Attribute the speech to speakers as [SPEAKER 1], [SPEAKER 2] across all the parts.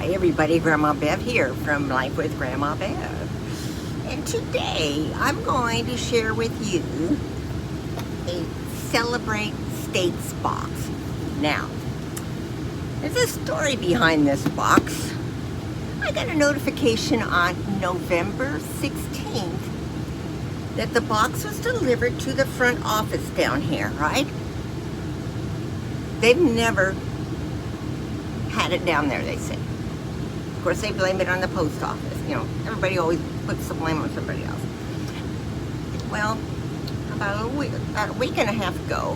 [SPEAKER 1] Hi everybody, Grandma Bev here from Life with Grandma Bev. And today I'm going to share with you a Celebrate States box. Now, there's a story behind this box. I got a notification on November 16th that the box was delivered to the front office down here, right? They've never had it down there, they say. Of course, they blame it on the post office. You know, everybody always puts the blame on somebody else. Well, about a week and a half ago,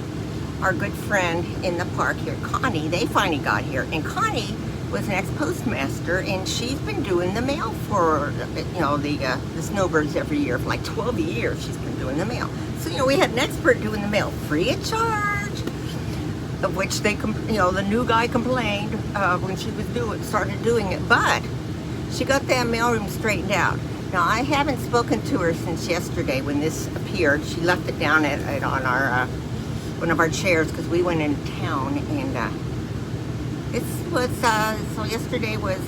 [SPEAKER 1] our good friend in the park here, Connie, they finally got here. And Connie was an ex-postmaster, and she's been doing the mail for, you know, the snowbirds every year. For like 12 years, she's been doing the mail. So, you know, we had an expert doing the mail free of charge. Of which they, you know, the new guy complained when she was started doing it, but she got that mailroom straightened out. Now I haven't spoken to her since yesterday when this appeared. She left it down on our one of our chairs because we went in town, and this was so yesterday was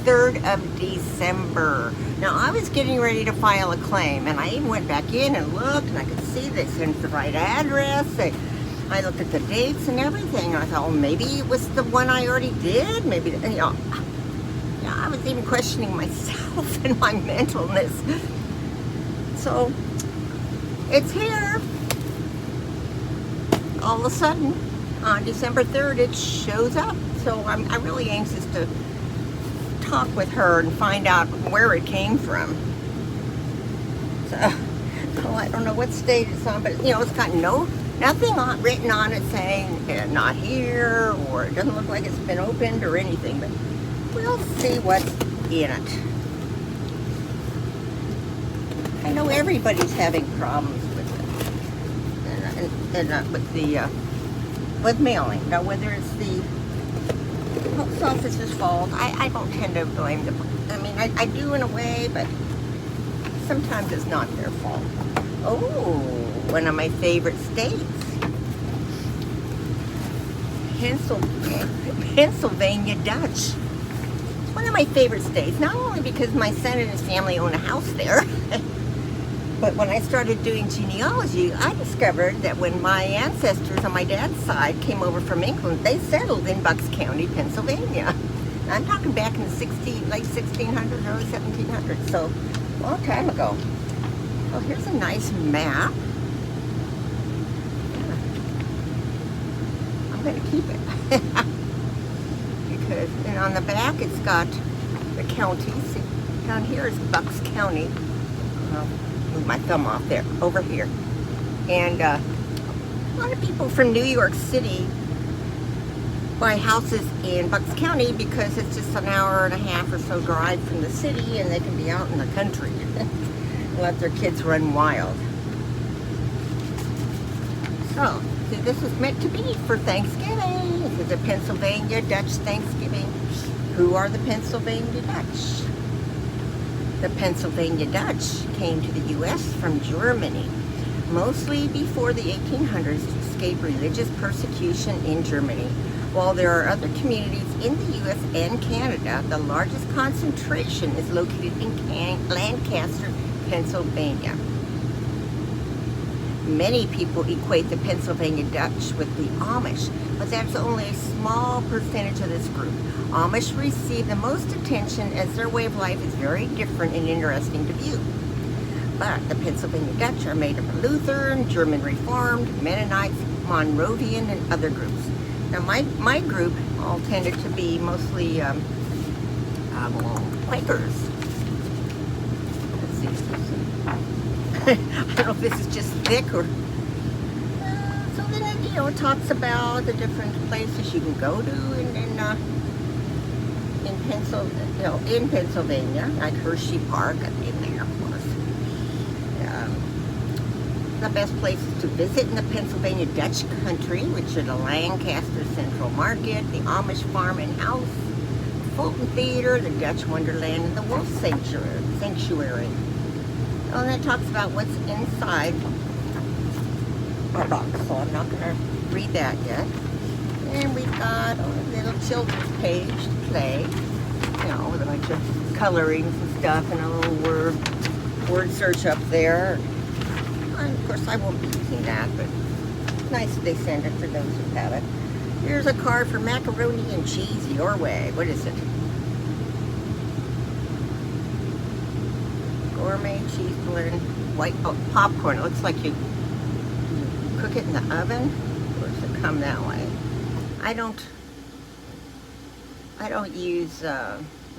[SPEAKER 1] 3rd of December. Now I was getting ready to file a claim, and I even went back in and looked, and I could see they sent the right address. I looked at the dates and everything, and I thought, well, maybe it was the one I already did. Maybe, you know, I was even questioning myself and my mentalness. So, it's here. All of a sudden, on December 3rd, it shows up. So, I'm really anxious to talk with her and find out where it came from. So, I don't know what state it's on, but, you know, it's got nothing written on it saying not here, or it doesn't look like it's been opened or anything, but we'll see what's in it. I know everybody's having problems with it, and with mailing. Now, whether it's the post office's fault, I don't tend to blame the. I mean, I do in a way, but sometimes it's not their fault. Oh, one of my favorite states. Pennsylvania Dutch. It's one of my favorite states, not only because my son and his family own a house there, but when I started doing genealogy, I discovered that when my ancestors on my dad's side came over from England, they settled in Bucks County, Pennsylvania. I'm talking back in the late 1600s, early 1700s, so a long time ago. Oh, here's a nice map. I'm going to keep it. Because, and on the back it's got the counties. Down here is Bucks County. I'll move my thumb off there, over here. And a lot of people from New York City buy houses in Bucks County because it's just an hour and a half or so drive from the city, and they can be out in the country. Let their kids run wild. So, see, this is meant to be for Thanksgiving. This is a Pennsylvania Dutch Thanksgiving. Who are the Pennsylvania Dutch? The Pennsylvania Dutch came to the U.S. from Germany, mostly before the 1800s, to escape religious persecution in Germany. While there are other communities in the U.S. and Canada, the largest concentration is located in Lancaster, Pennsylvania. Many people equate the Pennsylvania Dutch with the Amish, but that's only a small percentage of this group. Amish receive the most attention as their way of life is very different and interesting to view. But the Pennsylvania Dutch are made of Lutheran, German Reformed, Mennonites, Monrovian, and other groups. Now my group all tended to be mostly Quakers. I don't know if this is just thick or... so then it, you know, it talks about the different places you can go to in Pennsylvania, like Hershey Park. I've been there, of course. The best places to visit in the Pennsylvania Dutch country, which are the Lancaster Central Market, the Amish Farm and House, the Fulton Theater, the Dutch Wonderland, and the Wolf Sanctuary. Oh, and that talks about what's inside our box, so I'm not going to read that yet. And we've got a little children's page to play. know, with a bunch of colorings and stuff and a little word search up there. And of course, I won't be using that, but nice if they send it for those who have it. Here's a card for macaroni and cheese your way. What is it? Gourmet cheese blend, white popcorn. It looks like you cook it in the oven, or does it come that way? I don't use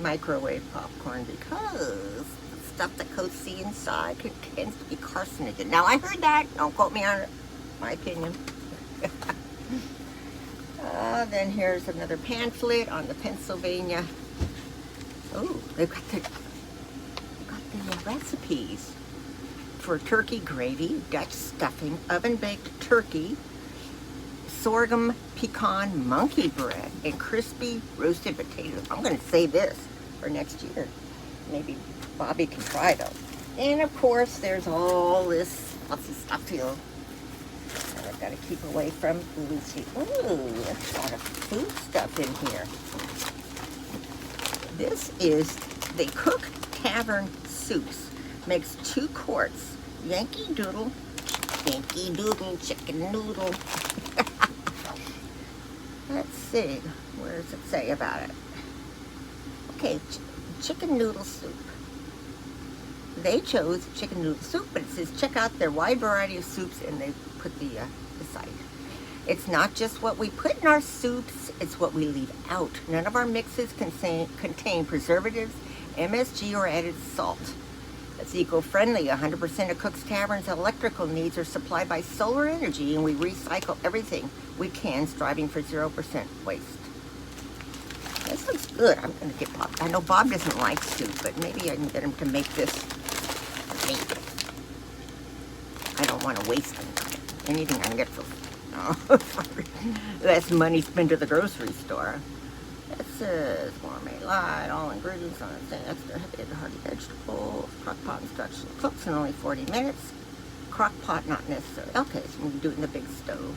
[SPEAKER 1] microwave popcorn because the stuff that coats the inside tends to be carcinogen. Now I heard that. Don't quote me on it. My opinion. Then here's another pamphlet on the Pennsylvania. Oh, they've got the recipes for turkey gravy, Dutch stuffing, oven-baked turkey, sorghum pecan monkey bread, and crispy roasted potatoes. I'm going to save this for next year. Maybe Bobby can try those. And of course, there's all this fussy stuff here that I've got to keep away from Lucy. Ooh, there's a lot of food stuff in here. This is, they cook tavern soups. Makes 2 quarts. Yankee Doodle, chicken noodle. Let's see, where does it say about it? Okay, chicken noodle soup. They chose chicken noodle soup, but it says check out their wide variety of soups, and they put the site. It's not just what we put in our soups, it's what we leave out. None of our mixes contain preservatives, MSG, or added salt. It's eco-friendly. 100% of Cook's Tavern's electrical needs are supplied by solar energy, and we recycle everything we can, striving for 0% waste. This looks good. I'm going to get Bob. I know Bob doesn't like soup, but maybe I can get him to make this for me. I don't want to waste anything I can get for less money spent at the grocery store. It says gourmet light, all ingredients on it, extra heavy and hearty vegetables, crock pot instruction, cooks in only 40 minutes. Crock pot not necessary. Okay, so we can do it in the big stove.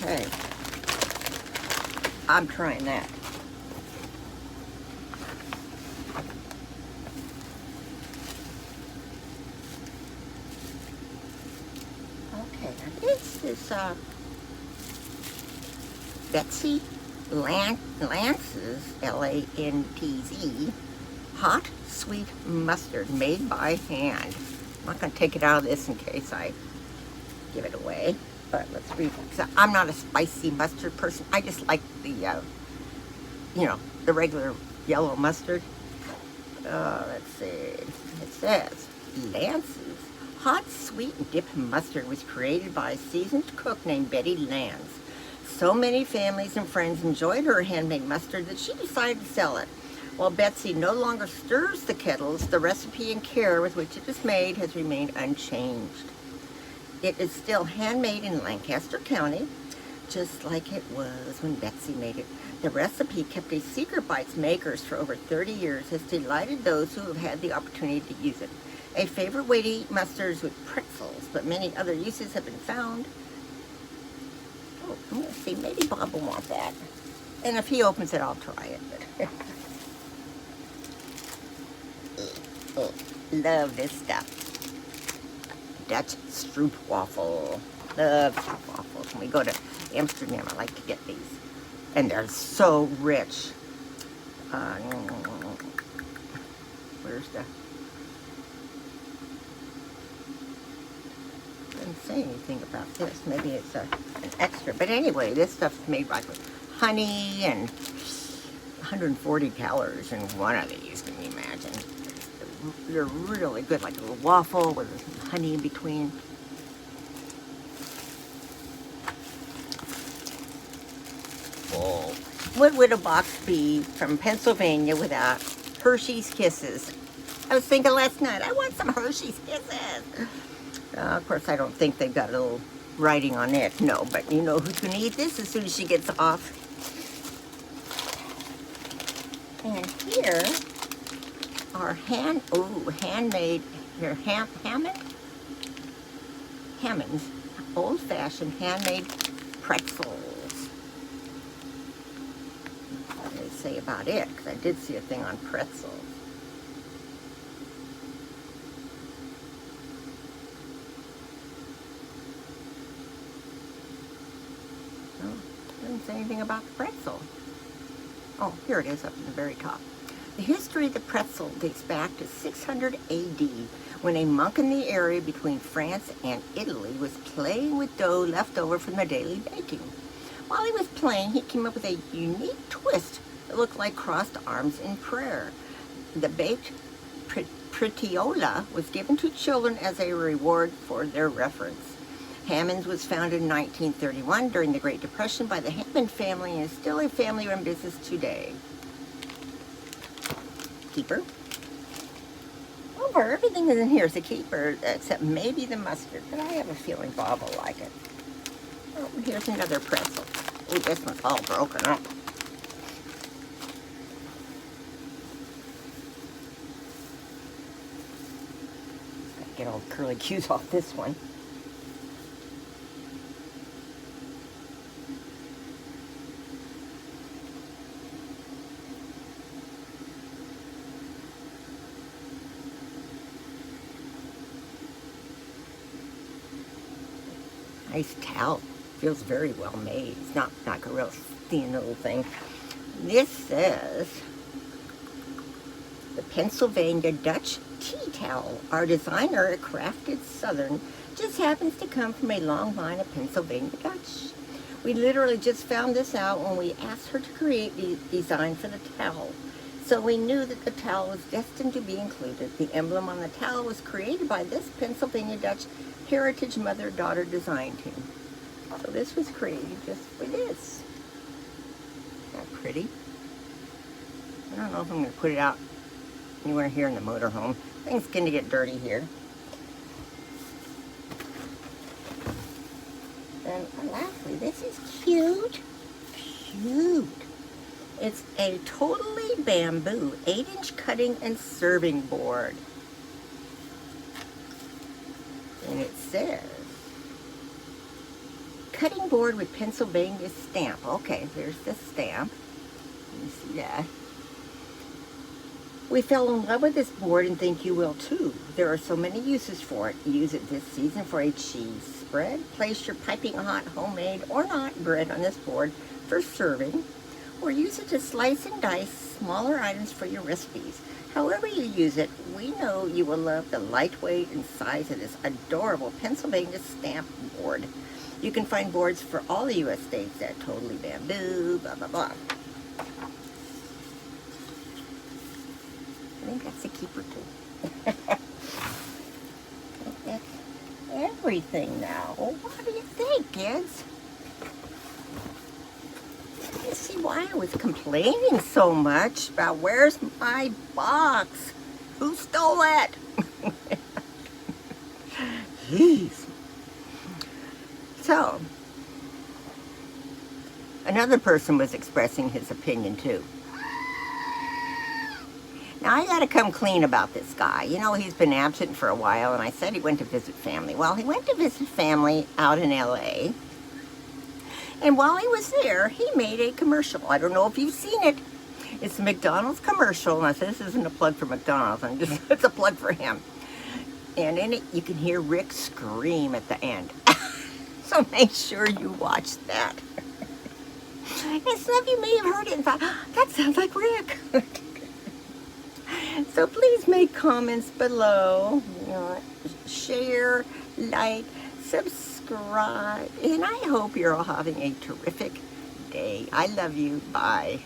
[SPEAKER 1] Okay. I'm trying that. Okay, now this is Betsy Lance's, L-A-N-T-Z, hot sweet mustard made by hand. I'm not going to take it out of this in case I give it away, but let's read it. So I'm not a spicy mustard person. I just like the, you know, the regular yellow mustard. Let's see. It says, Lance's hot sweet dip mustard was created by a seasoned cook named Betty Lance. So many families and friends enjoyed her handmade mustard that she decided to sell it. While Betsy no longer stirs the kettles, the recipe and care with which it is made has remained unchanged. It is still handmade in Lancaster County, just like it was when Betsy made it. The recipe, kept a secret by its makers for over 30 years, has delighted those who have had the opportunity to use it. A favorite way to eat mustards with pretzels, but many other uses have been found. Oh, I'm going to see, maybe Bob will want that. And if he opens it, I'll try it. Oh, love this stuff. Dutch stroopwafel. Love stroopwafels. When we go to Amsterdam, I like to get these. And they're so rich. Where's the... Doesn't say anything about this. Maybe it's an extra. But anyway, this stuff's made like with honey and 140 calories in one of these. Can you imagine? They're really good, like a little waffle with honey in between. Oh. What would a box be from Pennsylvania without Hershey's Kisses? I was thinking last night, I want some Hershey's Kisses. Of course, I don't think they've got a little writing on it. No, but you know who's going to eat this as soon as she gets off. And here are handmade, here, Hammond's old-fashioned handmade pretzels. what do they say about it? Because I did see a thing on pretzels. Oh, doesn't say anything about the pretzel. Oh, here it is up in the very top. The history of the pretzel dates back to 600 AD, when a monk in the area between France and Italy was playing with dough left over from the daily baking. While he was playing, he came up with a unique twist that looked like crossed arms in prayer. The baked pretiola was given to children as a reward for their reference. Hammond's was founded in 1931 during the Great Depression by the Hammond family and is still a family-run business today. Keeper. Over everything in here is a keeper, except maybe the mustard, but I have a feeling Bob will like it. Oh, here's another pretzel. Oh, this one's all broken up. Gotta get all the curly cues off this one. Nice towel. Feels very well made. It's not like a real thin little thing. This says the Pennsylvania Dutch tea towel. Our designer, a crafted Southern, just happens to come from a long line of Pennsylvania Dutch. We literally just found this out when we asked her to create the design for the towel. So we knew that the towel was destined to be included. The emblem on the towel was created by this Pennsylvania Dutch Heritage Mother-Daughter design team. So this was created just for this. Isn't that pretty? I don't know if I'm going to put it out anywhere here in the motorhome. Things going to get dirty here. And lastly, this is cute. Cute. It's a totally bamboo 8-inch cutting and serving board. And it says, cutting board with Pennsylvania stamp. Okay, there's the stamp. You see that? We fell in love with this board and think you will too. There are so many uses for it. Use it this season for a cheese spread. Place your piping hot, homemade or not bread on this board for serving. Or use it to slice and dice smaller items for your recipes. However you use it, we know you will love the lightweight and size of this adorable Pennsylvania stamp board. You can find boards for all the U.S. states at Totally Bamboo, blah, blah, blah. I think that's a keeper too. I think that's everything now. What do you think, kids? You see why I was complaining so much about where's my box? Who stole it? Jeez. So, another person was expressing his opinion too. Now I gotta come clean about this guy. You know, he's been absent for a while and I said he went to visit family. Well, he went to visit family out in LA. And while he was there, he made a commercial. I don't know if you've seen it. It's a McDonald's commercial. Now, this isn't a plug for McDonald's. It's a plug for him. And in it, you can hear Rick scream at the end. So make sure you watch that. And some of you may have heard it and thought, oh, that sounds like Rick. So please make comments below. Share, like, subscribe. And I hope you're all having a terrific day. I love you. Bye.